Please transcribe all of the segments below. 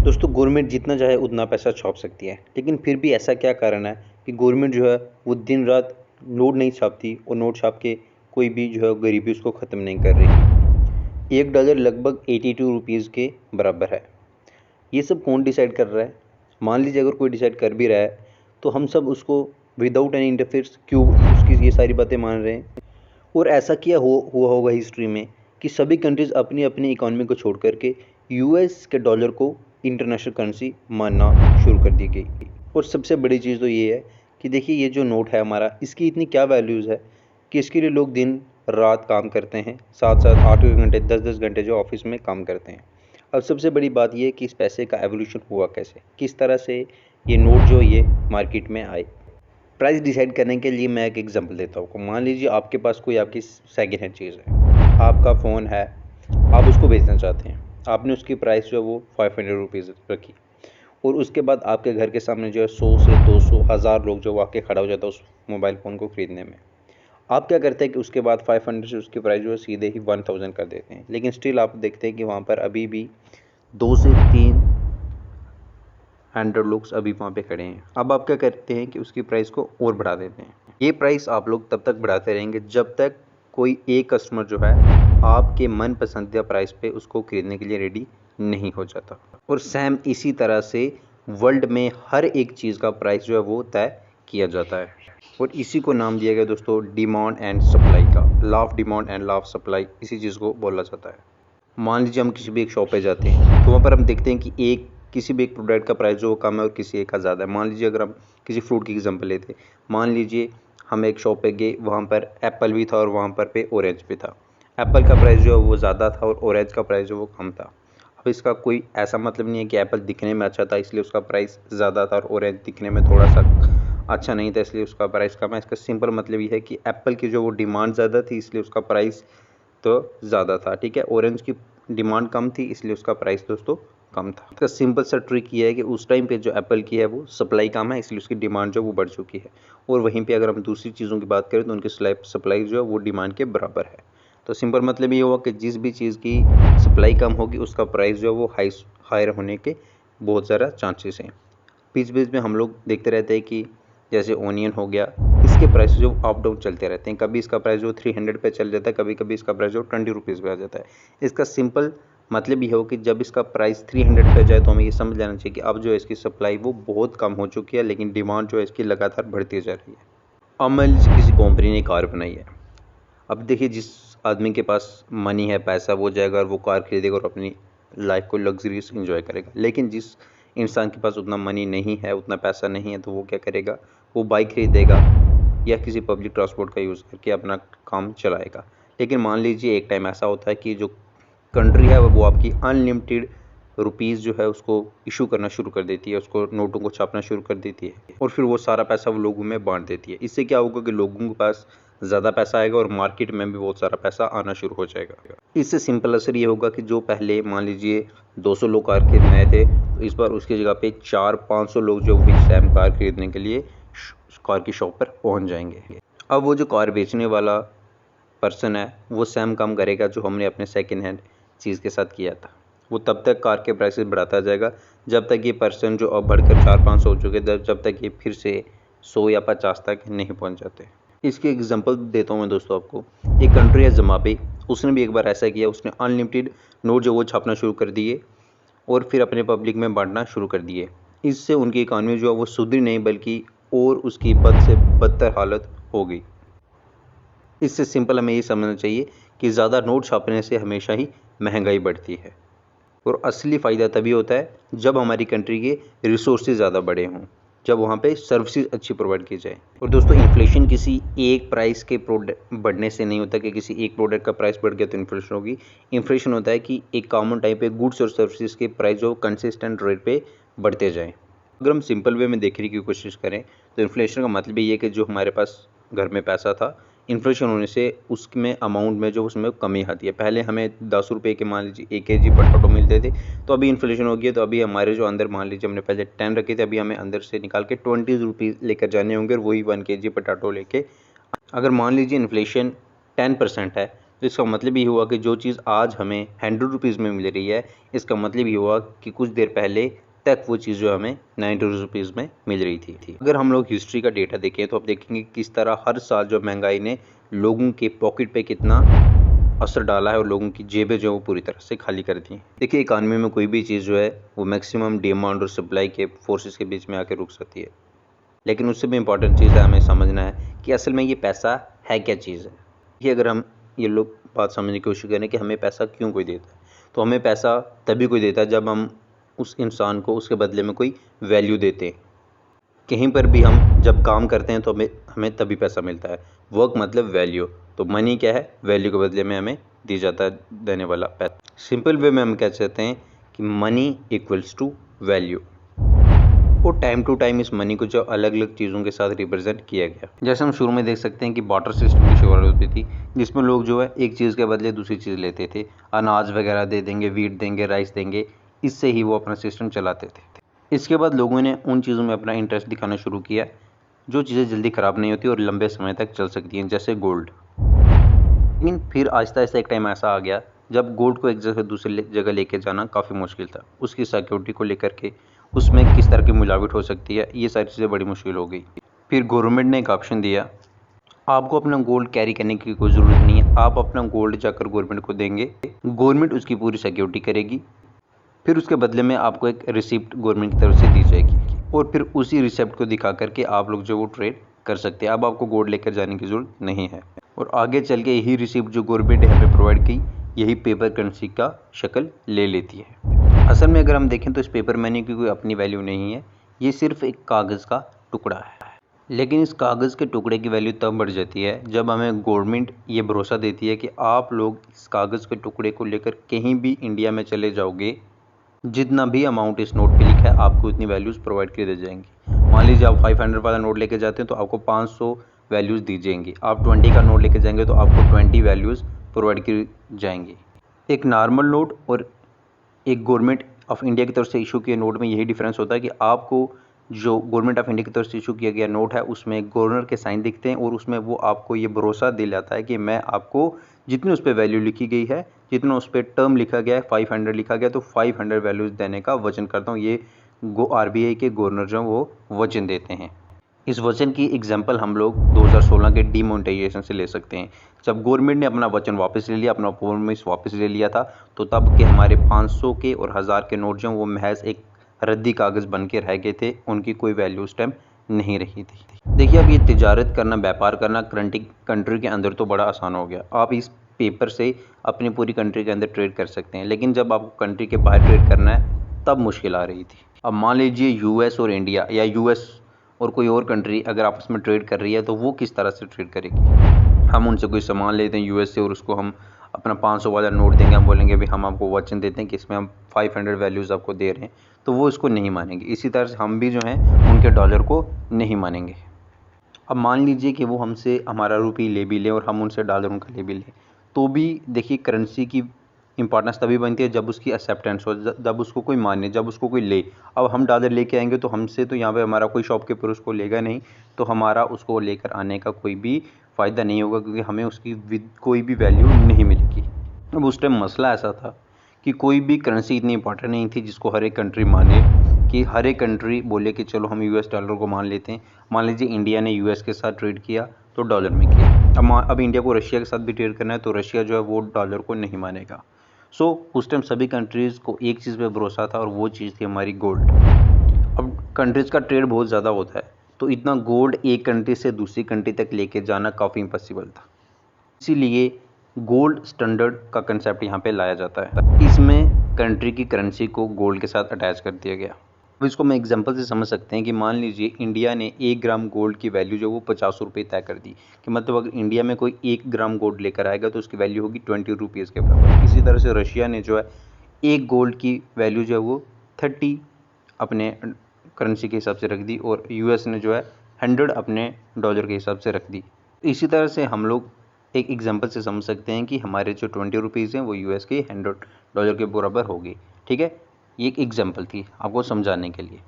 दोस्तों गवर्नमेंट जितना चाहे उतना पैसा छाप सकती है, लेकिन फिर भी ऐसा क्या कारण है कि गवर्नमेंट जो है वो दिन रात नोट नहीं छापती और नोट छाप के कोई भी जो है गरीबी उसको ख़त्म नहीं कर रही। $1 लगभग 82 रुपीज़ के बराबर है। ये सब कौन डिसाइड कर रहा है? मान लीजिए अगर कोई डिसाइड कर भी रहा है तो हम सब उसको विदाउट एनी इंटरफेयर्स क्यों उसकी ये सारी बातें मान रहे हैं? और ऐसा क्या हुआ होगा हिस्ट्री में कि सभी कंट्रीज़ अपनी अपनी इकोनॉमी को छोड़ करके यूएस के डॉलर को इंटरनेशनल करेंसी मानना शुरू कर दी गई। और सबसे बड़ी चीज़ तो ये है कि देखिए ये जो नोट है हमारा, इसकी इतनी क्या वैल्यूज़ है कि इसके लिए लोग दिन रात काम करते हैं, 7-7 8 घंटे 10-10 घंटे जो ऑफिस में काम करते हैं। अब सबसे बड़ी बात ये है कि इस पैसे का एवोल्यूशन हुआ कैसे, किस तरह से ये नोट जो ये मार्केट में आए। प्राइस डिसाइड करने के लिए मैं एक एग्जांपल देता हूँ। मान लीजिए आपके पास कोई आपकी सेकेंड हैंड चीज़ है, आपका फ़ोन है, आप उसको बेचना चाहते हैं। आपने उसकी प्राइस जो है वो 500 रुपीज़ रखी और उसके बाद आपके घर के सामने जो है 100 से 200 हज़ार लोग जो आके खड़ा हो जाता है उस मोबाइल फ़ोन को ख़रीदने में। आप क्या करते हैं कि उसके बाद 500 से उसकी प्राइस जो है सीधे ही 1000 कर देते हैं, लेकिन स्टिल आप देखते हैं कि वहाँ पर अभी भी 2 से 300 लोग अभी वहाँ पे खड़े हैं। अब आप क्या करते हैं कि उसकी प्राइस को और बढ़ा देते हैं। ये प्राइस आप लोग तब तक बढ़ाते रहेंगे जब तक कोई एक कस्टमर जो है आपके मन पसंदीदा प्राइस पे उसको खरीदने के लिए रेडी नहीं हो जाता। और सेम इसी तरह से वर्ल्ड में हर एक चीज़ का प्राइस जो है वो तय किया जाता है और इसी को नाम दिया गया दोस्तों डिमांड एंड सप्लाई का। Law of demand and law of supply इसी चीज़ को बोला जाता है। मान लीजिए हम किसी भी एक शॉप पे जाते हैं तो वहाँ पर हम देखते हैं कि किसी भी एक प्रोडक्ट का प्राइस जो वो कम है और किसी एक का ज़्यादा है। मान लीजिए अगर हम किसी फ्रूट की एग्जांपल लेते हैं, मान लीजिए हम एक शॉप पे गए, वहाँ पर एप्पल भी था और वहाँ पर पे ऑरेंज भी था। एप्पल का प्राइस जो है वो ज़्यादा था और ऑरेंज का प्राइस जो वो कम था। अब इसका कोई ऐसा मतलब नहीं है कि एप्पल दिखने में अच्छा था इसलिए उसका प्राइस ज़्यादा था और ऑरेंज दिखने में थोड़ा सा अच्छा नहीं था इसलिए उसका प्राइस कम है। इसका सिंपल मतलब ये है कि एप्पल की जो वो डिमांड ज़्यादा थी इसलिए उसका प्राइस तो ज़्यादा था, ठीक है। ऑरेंज की डिमांड कम थी इसलिए उसका प्राइस दोस्तों कम था। इसका सिंपल सा ट्रिक ये है कि उस टाइम पे जो एप्पल की है वो सप्लाई कम है इसलिए उसकी डिमांड जो वो बढ़ चुकी है, और वहीं पे अगर हम दूसरी चीज़ों की बात करें तो उनकी सप्लाई जो है वो डिमांड के बराबर है। तो सिंपल मतलब ये हुआ कि जिस भी चीज़ की सप्लाई कम होगी उसका प्राइस जो है वो हायर होने के बहुत ज़्यादा चांसेस हैं। बीच बीच में हम लोग देखते रहते हैं कि जैसे ओनियन हो गया, इसके प्राइस जो अप डाउन चलते रहते हैं। कभी इसका प्राइस जो 300 पे चल जाता है, कभी कभी इसका प्राइस जो 20 रुपीज़ पे आ जाता है। इसका सिंपल मतलब ये हो कि जब इसका प्राइस 300 पे जाए तो हमें ये समझ लेना चाहिए कि अब जो है इसकी सप्लाई वो बहुत कम हो चुकी है, लेकिन डिमांड जो है इसकी लगातार बढ़ती जा रही है। अब मान लीजिए किसी कंपनी ने कार बनाई है। अब देखिए जिस आदमी के पास मनी है, पैसा, वो जाएगा और वो कार खरीदेगा और अपनी लाइफ को लग्जरियस इंजॉय करेगा। लेकिन जिस इंसान के पास उतना मनी नहीं है, उतना पैसा नहीं है, तो वो क्या करेगा, वो बाइक खरीदेगा या किसी पब्लिक ट्रांसपोर्ट का यूज़ करके अपना काम चलाएगा। लेकिन मान लीजिए एक टाइम ऐसा होता है कि जो कंट्री है वो आपकी अनलिमिटेड रुपीज़ जो है उसको इशू करना शुरू कर देती है, उसको नोटों को छापना शुरू कर देती है और फिर वो सारा पैसा वो लोगों में बांट देती है। इससे क्या होगा कि लोगों के पास ज़्यादा पैसा आएगा और मार्केट में भी बहुत सारा पैसा आना शुरू हो जाएगा। इससे सिंपल असर ये होगा कि जो पहले मान लीजिए 200 लोग कार खरीदने थे, तो इस बार उसकी जगह पे 400-500 लोग जो बिग सैम कार खरीदने के लिए कार की शॉप पर पहुंच जाएंगे। अब वो जो कार बेचने वाला पर्सन है वो सेम काम करेगा जो हमने अपने सेकेंड हैंड चीज़ के साथ किया था। वो तब तक कार के प्राइसेस बढ़ाता जाएगा जब तक ये पर्सन जो अब बढ़कर 400-500 हो चुके जब तक ये फिर से 100 या 50 तक नहीं पहुंच जाते। इसके एग्जांपल देता हूँ मैं दोस्तों आपको। एक कंट्री है ज़िम्बाब्वे, उसने भी एक बार ऐसा किया। उसने अनलिमिटेड नोट जो वो छापना शुरू कर दिए और फिर अपने पब्लिक में बांटना शुरू कर दिए। इससे उनकी इकॉनमी जो है वो सुधरी नहीं बल्कि और उसकी बद से बदतर हालत हो गई। इससे सिंपल हमें ये समझना चाहिए कि ज़्यादा नोट छापने से हमेशा ही महंगाई बढ़ती है और असली फ़ायदा तभी होता है जब हमारी कंट्री के रिसोर्सेज ज़्यादा बड़े हों, जब वहाँ पे सर्विसेज अच्छी प्रोवाइड की जाए। और दोस्तों इन्फ्लेशन किसी एक प्राइस के प्रोडक्ट बढ़ने से नहीं होता कि किसी एक प्रोडक्ट का प्राइस बढ़ गया तो इन्फ्लेशन होगी। इन्फ्लेशन होता है कि एक कॉमन टाइम पे गुड्स और सर्विसेज के प्राइस जो कंसिस्टेंट रेट पे बढ़ते जाएँ। अगर हम सिंपल वे में देखने की कोशिश करें तो इन्फ्लेशन का मतलब ये है कि जो हमारे पास घर में पैसा था, इन्फ्लेशन होने से उसमें अमाउंट में जो उसमें कमी आती है। पहले हमें 10 रुपये के मान लीजिए 1 केजी पोटैटो मिलते थे, तो अभी इन्फ्लेशन हो गया तो अभी हमारे जो अंदर मान लीजिए हमने पहले 10 रखे थे, अभी हमें अंदर से निकाल के 20 रुपीज़ लेकर जाने होंगे और वही 1 केजी पोटैटो लेके। अगर मान लीजिए इन्फ्लेशन 10% है तो इसका मतलब ये हुआ कि जो चीज़ आज हमें 100 रुपीज़ में मिल रही है, इसका मतलब ये हुआ कि कुछ देर पहले तक वो चीज़ जो हमें 90 रुपीज़ में मिल रही थी। अगर हम लोग हिस्ट्री का डेटा देखें तो आप देखेंगे किस तरह हर साल जो महंगाई ने लोगों के पॉकेट पे कितना असर डाला है और लोगों की जेबें जो है वो पूरी तरह से खाली कर दी। देखिए, इकानमी में कोई भी चीज़ जो है वो मैक्सिमम डिमांड और सप्लाई के फोर्सेस के बीच में आके रुक सकती है, लेकिन उससे भी इम्पॉर्टेंट चीज़ है हमें समझना है कि असल में ये पैसा है क्या चीज़ है। ये अगर हम ये लोग बात समझने की कोशिश करें कि हमें पैसा क्यों कोई देता है, तो हमें पैसा तभी कोई देता है जब हम उस इंसान को उसके बदले में कोई वैल्यू देते हैं। कहीं पर भी हम जब काम करते हैं तो हमें तभी पैसा मिलता है। वर्क मतलब वैल्यू, तो मनी क्या है, वैल्यू के बदले में हमें दी जाता है देने वाला पैसा। सिंपल वे में हम कह सकते हैं कि मनी इक्वल्स टू वैल्यू, और टाइम टू टाइम इस मनी को जो अलग अलग चीज़ों के साथ रिप्रेजेंट किया गया। जैसे हम शुरू में देख सकते हैं कि बार्टर सिस्टम की शुरुआत होती थी, जिसमें लोग जो है एक चीज़ के बदले दूसरी चीज़ लेते थे। अनाज वगैरह दे देंगे, वीट देंगे, राइस देंगे, इससे ही वो अपना सिस्टम चलाते थे। इसके बाद लोगों ने उन चीज़ों में अपना इंटरेस्ट दिखाना शुरू किया जो चीज़ें जल्दी ख़राब नहीं होती और लंबे समय तक चल सकती हैं, जैसे गोल्ड। लेकिन फिर आहिस्ता आहिस्ता एक टाइम ऐसा आ गया जब गोल्ड को एक जगह से दूसरी जगह लेके जाना काफ़ी मुश्किल था। उसकी सिक्योरिटी को लेकर के, उसमें किस तरह की मिलावट हो सकती है, ये सारी चीज़ें बड़ी मुश्किल हो गई। फिर गवर्नमेंट ने एक ऑप्शन दिया, आपको अपना गोल्ड कैरी करने की कोई ज़रूरत नहीं है, आप अपना गोल्ड जाकर गवर्नमेंट को देंगे, गवर्नमेंट उसकी पूरी सिक्योरिटी करेगी, फिर उसके बदले में आपको एक रिसिप्ट गवर्नमेंट की तरफ से दी जाएगी, और फिर उसी रिसिप्ट को दिखा करके आप लोग जो वो ट्रेड कर सकते हैं। अब आपको गोल्ड लेकर जाने की ज़रूरत नहीं है, और आगे चल के यही रिसिप्ट जो गवर्नमेंट है हमें प्रोवाइड की, यही पेपर करेंसी का शक्ल ले लेती है। असल में अगर हम देखें तो इस पेपर मनी की कोई अपनी वैल्यू नहीं है, ये सिर्फ एक कागज़ का टुकड़ा है। लेकिन इस कागज़ के टुकड़े की वैल्यू तब बढ़ जाती है जब हमें गवर्नमेंट ये भरोसा देती है कि आप लोग इस कागज़ के टुकड़े को लेकर कहीं भी इंडिया में चले जाओगे, जितना भी अमाउंट इस नोट पे लिखा है आपको इतनी वैल्यूज़ प्रोवाइड कर दी जाएंगी। मान लीजिए आप 500 वाला नोट लेके जाते हैं तो आपको 500 वैल्यूज़ दी जाएंगी। आप 20 का नोट लेके जाएंगे तो आपको 20 वैल्यूज़ प्रोवाइड की जाएंगी। एक नॉर्मल नोट और एक गवर्नमेंट ऑफ इंडिया की तरफ से इशू किए नोट में यही डिफरेंस होता है कि आपको जो गवर्नमेंट ऑफ इंडिया की तरफ से इशू किया गया नोट है उसमें गवर्नर के साइन दिखते हैं, और उसमें वो आपको ये भरोसा दिलाता है कि मैं आपको जितनी उस पर वैल्यू लिखी गई है, जितना उस पर टर्म लिखा गया है, 500 लिखा गया, तो 500 वैल्यूज़ देने का वचन करता हूँ। ये आरबीआई के गवर्नर जो वो वचन देते हैं। इस वचन की एग्जांपल हम लोग 2016 के डीमोनेटाइजेशन से ले सकते हैं। जब गवर्नमेंट ने अपना वचन वापस ले लिया, अपना प्रॉमिस वापस ले लिया था, तो तब के हमारे 500 के और 1000 के नोट जो वो महज एक रद्दी कागज़ बन के रह गए थे, उनकी कोई वैल्यू उस टाइम नहीं रही थी। देखिए, अब ये तिजारत करना, व्यापार करना कंट्री के अंदर तो बड़ा आसान हो गया। आप इस पेपर से अपनी पूरी कंट्री के अंदर ट्रेड कर सकते हैं, लेकिन जब आपको कंट्री के बाहर ट्रेड करना है तब मुश्किल आ रही थी। अब मान लीजिए यूएस और इंडिया, या यूएस और कोई और कंट्री अगर आपस में ट्रेड कर रही है, तो वो किस तरह से ट्रेड करेगी। हम उनसे कोई सामान लेते हैं यूएस से और उसको हम अपना 500 वाला नोट देंगे, हम बोलेंगे भी हम आपको वचन देते हैं कि इसमें हम 500 वैल्यूज़ आपको दे रहे हैं, तो वो इसको नहीं मानेंगे। इसी तरह से हम भी जो हैं उनके डॉलर को नहीं मानेंगे। अब मान लीजिए कि वो हमसे हमारा रुपये ले भी लें और हम उनसे डॉलर उनका ले भी लें, तो भी देखिए करेंसी की इंपॉर्टेंस तभी बनती है जब उसकी एक्सेप्टेंस हो, जब उसको कोई माने, जब उसको कोई ले। अब हम डॉलर लेके आएंगे तो हमसे तो यहाँ पे हमारा कोई शॉपकीपर उसको लेगा नहीं, तो हमारा उसको लेकर आने का कोई भी फ़ायदा नहीं होगा, क्योंकि हमें उसकी कोई भी वैल्यू नहीं मिलेगी। अब उस टाइम मसला ऐसा था कि कोई भी करेंसी इतनी इंपॉर्टेंट नहीं थी जिसको हर एक कंट्री माने, कि हर एक कंट्री बोले कि चलो हम यूएस डॉलर को मान लेते हैं। मान लीजिए इंडिया ने यूएस के साथ ट्रेड किया तो डॉलर में किया, अब इंडिया को रशिया के साथ भी ट्रेड करना है तो रशिया जो है वो डॉलर को नहीं मानेगा। सो उस टाइम सभी कंट्रीज़ को एक चीज़ पे भरोसा था, और वो चीज़ थी हमारी गोल्ड। अब कंट्रीज़ का ट्रेड बहुत ज़्यादा होता है, तो इतना गोल्ड एक कंट्री से दूसरी कंट्री तक लेके जाना काफ़ी इम्पॉसिबल था। इसीलिए गोल्ड स्टैंडर्ड का कंसेप्ट यहाँ पे लाया जाता है। इसमें कंट्री की करेंसी को गोल्ड के साथ अटैच कर दिया गया। अब इसको मैं एग्जांपल से समझ सकते हैं कि मान लीजिए इंडिया ने 1 ग्राम गोल्ड की वैल्यू जो वो 50 रुपये तय कर दी, कि मतलब अगर इंडिया में कोई 1 ग्राम गोल्ड लेकर आएगा तो उसकी वैल्यू होगी 20 रुपीज़ के बराबर। इसी तरह से रशिया ने जो है एक गोल्ड की वैल्यू जो है वो 30 अपने करेंसी के हिसाब से रख दी, और यूएस ने जो है 100 अपने डॉलर के हिसाब से रख दी। इसी तरह से हम लोग एक एग्जांपल से समझ सकते हैं कि हमारे जो 20 रुपीज़ हैं वो यूएस के 100 डॉलर के बराबर होगी। ठीक है, ये एक एग्जांपल थी आपको समझाने के लिए।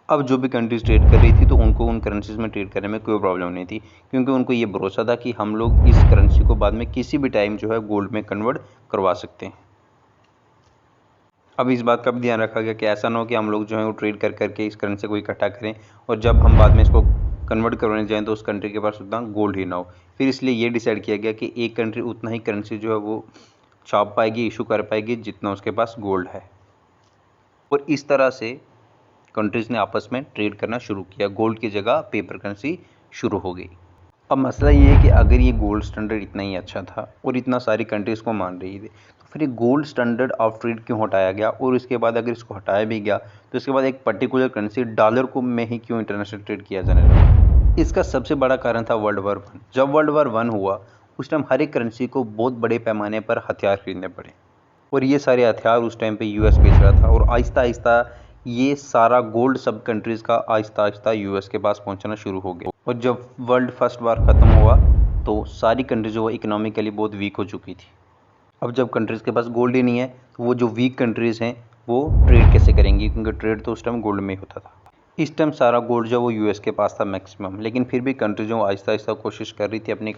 अब जो भी कंट्रीज ट्रेड कर रही थी तो उनको उन करेंसीज में ट्रेड करने में कोई प्रॉब्लम नहीं थी, क्योंकि उनको ये भरोसा था कि हम लोग इस करेंसी को बाद में किसी भी टाइम जो है गोल्ड में कन्वर्ट करवा सकते हैं। अब इस बात का भी ध्यान रखा गया कि ऐसा ना हो कि हम लोग जो है वो ट्रेड कर करके इस करेंसी को इकट्ठा करें और जब हम बाद में इसको कन्वर्ट करवाने जाएं तो उस कंट्री के पास उतना गोल्ड ही ना हो। फिर इसलिए ये डिसाइड किया गया कि एक कंट्री उतना ही करेंसी जो है वो छाप पाएगी, इशू कर पाएगी जितना उसके पास गोल्ड है। और इस तरह से कंट्रीज ने आपस में ट्रेड करना शुरू किया, गोल्ड की जगह पेपर करेंसी शुरू हो गई। अब मसला ये है कि अगर ये गोल्ड स्टैंडर्ड इतना ही अच्छा था और इतना सारी कंट्रीज को मान रही थी तो फिर ये गोल्ड स्टैंडर्ड ऑफ ट्रेड क्यों हटाया गया, और इसके बाद अगर इसको हटाया भी गया तो इसके बाद एक पर्टिकुलर करेंसी डॉलर को में ही क्यों इंटरनेशनल ट्रेड किया जाने लगा। इसका सबसे बड़ा कारण था वर्ल्ड वॉर 1। जब वर्ल्ड वॉर 1 हुआ उस टाइम हर एक करेंसी को बहुत बड़े पैमाने पर हथियार खरीदने पड़े और ये सारे हथियार उस टाइम पे यूएस बेच रहा था और आहिस्ता आहिस्ता ये सारा गोल्ड सब कंट्रीज़ का आहिस्ता आहिस्ता यूएस के पास पहुंचना शुरू हो गया। और जब वर्ल्ड फर्स्ट वार ख़त्म हुआ तो सारी कंट्रीज जो इकोनॉमिकली बहुत वीक हो चुकी थी। अब जब कंट्रीज़ के पास गोल्ड ही नहीं है तो वो जो वीक कंट्रीज़ हैं वो ट्रेड कैसे करेंगी, क्योंकि ट्रेड तो उस टाइम गोल्ड में ही होता था। इस टाइम सारा गोल्ड जो वो यूएस के पास था मैक्सिमम, लेकिन फिर भी कंट्री जो आहिस्ता आहिस्ता कोशिश कर रही थी अपनी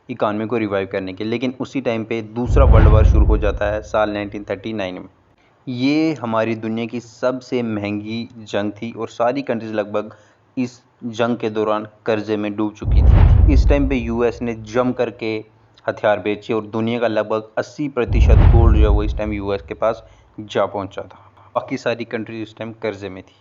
इकानमी को रिवाइव करने की। लेकिन उसी टाइम पे दूसरा वर्ल्ड वार शुरू हो जाता है साल 1939 में। ये हमारी दुनिया की सबसे महंगी जंग थी और सारी कंट्रीज लगभग इस जंग के दौरान कर्जे में डूब चुकी थी। इस टाइम पे यूएस ने जम करके हथियार बेचे और दुनिया का लगभग 80% गोल्ड जो है वो इस टाइम यूएस के पास जा पहुंचा था। बाकी सारी कंट्रीज इस टाइम कर्जे में थी।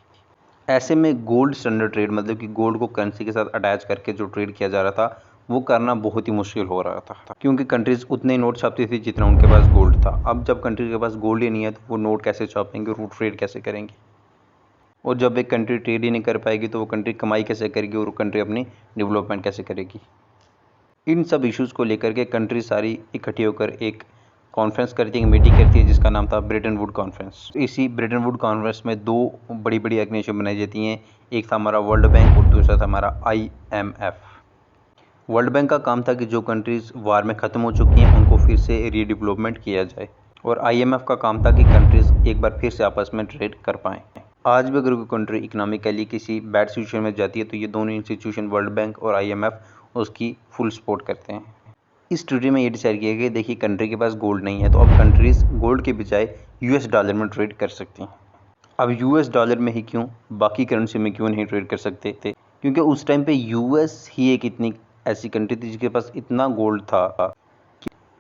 ऐसे में गोल्ड स्टैंडर्ड ट्रेड, मतलब कि गोल्ड को करेंसी के साथ अटैच करके जो ट्रेड किया जा रहा था वो करना बहुत ही मुश्किल हो रहा था, क्योंकि कंट्रीज उतने ही नोट छापती थी जितना उनके पास गोल्ड था। अब जब कंट्री के पास गोल्ड ही नहीं है तो वो नोट कैसे छापेंगे और वो ट्रेड कैसे करेंगे, और जब एक कंट्री ट्रेड ही नहीं कर पाएगी तो वो कंट्री कमाई कैसे करेगी और वो कंट्री अपनी डेवलपमेंट कैसे करेगी। इन सब इश्यूज़ को लेकर के कंट्री सारी इकट्ठी होकर एक कॉन्फ्रेंस करती है, एक मीटिंग करती है जिसका नाम था ब्रेटन वुड कॉन्फ्रेंस। इसी ब्रेटन वुड कॉन्फ्रेंस में दो बड़ी बड़ी ऑर्गेनाइजेशन बनाई जाती हैं, एक था हमारा वर्ल्ड बैंक और दूसरा था हमारा IMF। वर्ल्ड बैंक का काम था कि जो कंट्रीज़ वार में ख़त्म हो चुकी हैं उनको फिर से रीडेवलपमेंट किया जाए, और IMF का काम था कि कंट्रीज़ एक बार फिर से आपस में ट्रेड कर पाएँ। आज भी अगर कोई कंट्री इकोनॉमिकली किसी बैड सिचुएशन में जाती है तो ये दोनों इंस्टीट्यूशन वर्ल्ड बैंक और IMF उसकी फुल सपोर्ट करते हैं। इस ट्रीटी में ये डिसाइड किया गया, देखिए कंट्री के पास गोल्ड नहीं है तो अब कंट्रीज़ गोल्ड के बजाय US डॉलर में ट्रेड कर सकती हैं। अब US डॉलर में ही क्यों, बाकी करेंसी में क्यों नहीं ट्रेड कर सकते थे, क्योंकि उस टाइम पे US ही एक इतनी ऐसी कंट्री थी जिसके पास इतना गोल्ड था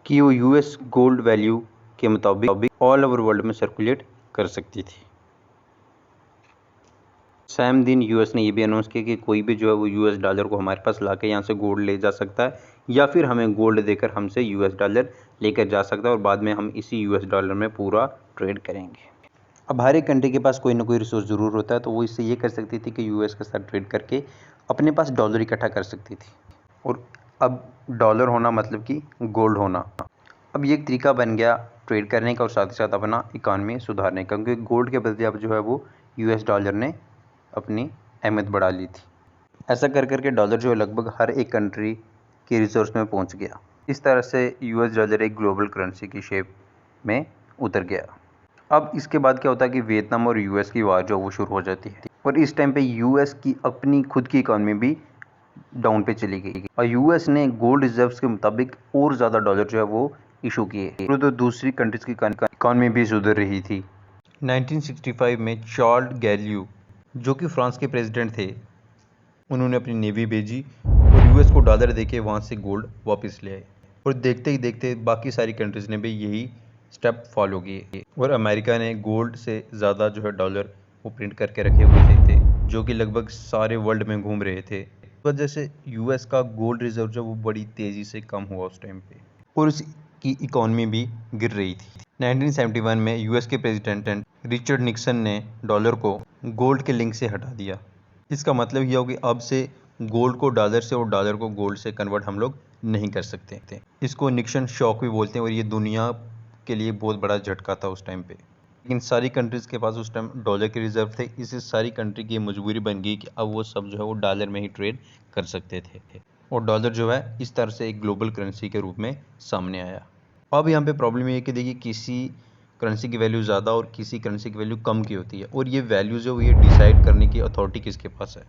कि वो US गोल्ड वैल्यू के मुताबिक ऑल ओवर वर्ल्ड में सर्कुलेट कर सकती थी। सेम दिन US ने ये भी अनाउंस किया कि कोई भी जो है वो US डॉलर को हमारे पास लाके यहाँ से गोल्ड ले जा सकता है, या फिर हमें गोल्ड देकर हमसे US डॉलर लेकर जा सकता है और बाद में हम इसी US डॉलर में पूरा ट्रेड करेंगे। अब हर एक कंट्री के पास कोई ना कोई रिसोर्स ज़रूर होता है, तो वो इससे ये कर सकती थी कि US के साथ ट्रेड करके अपने पास डॉलर इकट्ठा कर सकती थी, और अब डॉलर होना मतलब कि गोल्ड होना। अब ये एक तरीका बन गया ट्रेड करने का और साथ ही साथ अपना इकानमी सुधारने का, क्योंकि गोल्ड के बदले अब जो है वो US डॉलर ने अपनी अहमियत बढ़ा ली थी। ऐसा कर करके डॉलर जो है लगभग हर एक कंट्री के रिसोर्स में पहुंच गया। इस तरह से US डॉलर एक ग्लोबल करेंसी की शेप में उतर गया। अब इसके बाद क्या होता है कि वियतनाम और US की वार जो वो शुरू हो जाती है, और इस टाइम पे US की अपनी खुद की इकॉनमी भी डाउन पे चली गई और US ने गोल्ड रिजर्व्स के मुताबिक और ज़्यादा डॉलर जो है वो इशू किए, तो दूसरी कंट्रीज की इकॉनमी भी सुधर रही थी। 1965 में चार्ल्स गैलियो जो कि फ्रांस के प्रेसिडेंट थे, उन्होंने अपनी नेवी भेजी और US को डॉलर देके वहाँ से गोल्ड वापस ले आए, और देखते ही देखते बाकी सारी कंट्रीज़ ने भी यही स्टेप फॉलो किए, और अमेरिका ने गोल्ड से ज़्यादा जो है डॉलर वो प्रिंट करके रखे हुए थे जो कि लगभग सारे वर्ल्ड में घूम रहे थे। इस वजह से US का गोल्ड रिजर्व जो वो बड़ी तेज़ी से कम हुआ उस टाइम पे, और उसकी इकॉनमी भी गिर रही थी। 1971 में US के प्रेसिडेंट रिचर्ड निक्सन ने डॉलर को गोल्ड के लिंक से हटा दिया। इसका मतलब यह हो कि अब से गोल्ड को डॉलर से और डॉलर को गोल्ड से कन्वर्ट हम लोग नहीं कर सकते थे। इसको निक्सन शॉक भी बोलते हैं, और ये दुनिया के लिए बहुत बड़ा झटका था उस टाइम पे। लेकिन सारी कंट्रीज़ के पास उस टाइम डॉलर के रिजर्व थे, इससे सारी कंट्री की मजबूरी बन गई कि अब वो सब जो है वो डॉलर में ही ट्रेड कर सकते थे, और डॉलर जो है इस तरह से एक ग्लोबल करेंसी के रूप में सामने आया। अब यहाँ पे प्रॉब्लम ये है कि देखिए किसी करेंसी की वैल्यू ज़्यादा और किसी करेंसी की वैल्यू कम की होती है, और ये वैल्यू जो ये डिसाइड करने की अथॉरिटी किसके पास है।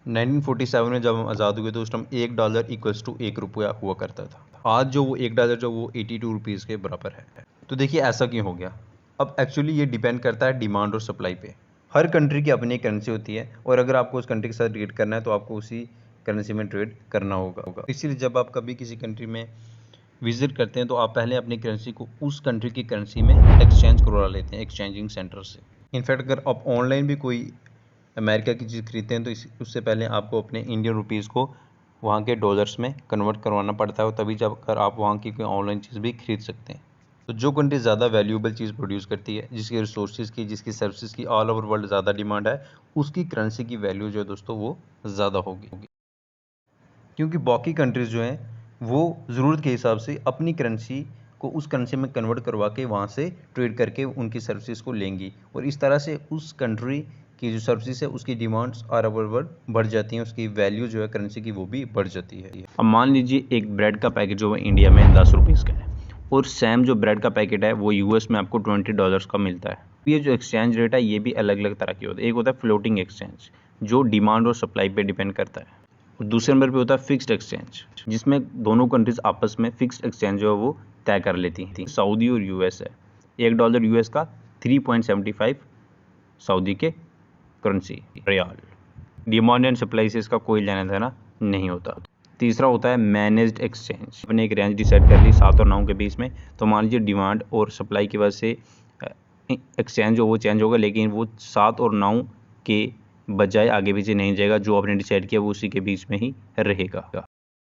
1947 में जब हम आज़ाद हुए तो उस टाइम $1 इक्वल्स टू $1 हुआ करता था। आज जो वो $1 जो वो 82 रुपीज़ के बराबर है। तो देखिए ऐसा क्यों हो गया। अब एक्चुअली ये डिपेंड करता है डिमांड और सप्लाई पे। हर कंट्री की अपनी करेंसी होती है, और अगर आपको उस कंट्री के साथ ट्रेड करना है तो आपको उसी करेंसी में ट्रेड करना होगा। इसीलिए जब आप कभी किसी कंट्री में विजिट करते हैं तो आप पहले अपनी करेंसी को उस कंट्री की करेंसी में एक्सचेंज करवा लेते हैं एक्सचेंजिंग सेंटर से। इनफैक्ट अगर आप ऑनलाइन भी कोई अमेरिका की चीज़ खरीदते हैं तो उससे पहले आपको अपने इंडियन रुपीज़ को वहाँ के डॉलर्स में कन्वर्ट करवाना पड़ता है, और तभी जब कर आप वहाँ की कोई ऑनलाइन चीज़ भी खरीद सकते हैं। तो जो कंट्री ज़्यादा वैल्यूएबल चीज़ प्रोड्यूस करती है, जिसकी रिसोर्सेज की, जिसकी सर्विसेज की ऑल ओवर वर्ल्ड ज़्यादा डिमांड है, उसकी करेंसी की वैल्यू जो है दोस्तों वो ज़्यादा होगी। क्योंकि बाकी कंट्रीज़ जो हैं वो ज़रूरत के हिसाब से अपनी करेंसी को उस करेंसी में कन्वर्ट करवा के वहाँ से ट्रेड करके उनकी सर्विसेज को लेंगी, और इस तरह से उस कंट्री की जो सर्विसेज है उसकी डिमांड्स ऑल ओवर वर्ल्ड बढ़ जाती हैं, उसकी वैल्यू जो है करेंसी की वो भी बढ़ जाती है। अब मान लीजिए एक ब्रेड का पैकेट जो है इंडिया में 10 रुपीज़ का है, और सेम जो ब्रेड का पैकेट है वो यूएस में आपको $20 का मिलता है। ये जो एक्सचेंज रेट है ये भी अलग अलग तरह के होते हैं। एक होता है फ्लोटिंग एक्सचेंज जो डिमांड और सप्लाई पे डिपेंड करता है, और दूसरे नंबर पे होता है फिक्स्ड एक्सचेंज जिसमें दोनों कंट्रीज आपस में फिक्स्ड एक्सचेंज जो है वो तय कर लेती थी। सऊदी और यूएस है, $1 यूएस का 3.75 सऊदी के currency riyal. Demand and supply से इसका कोई लेना देना नहीं होता। तीसरा होता है मैनेज्ड एक्सचेंज। अपने एक रेंज डिसाइड कर ली 7 और 9 के बीच में, तो मान लीजिए डिमांड और सप्लाई की वजह से एक्सचेंज जो वो चेंज होगा, लेकिन वो 7 और 9 के बजाय आगे पीछे नहीं जाएगा, जो आपने डिसाइड किया वो उसी के बीच में ही रहेगा।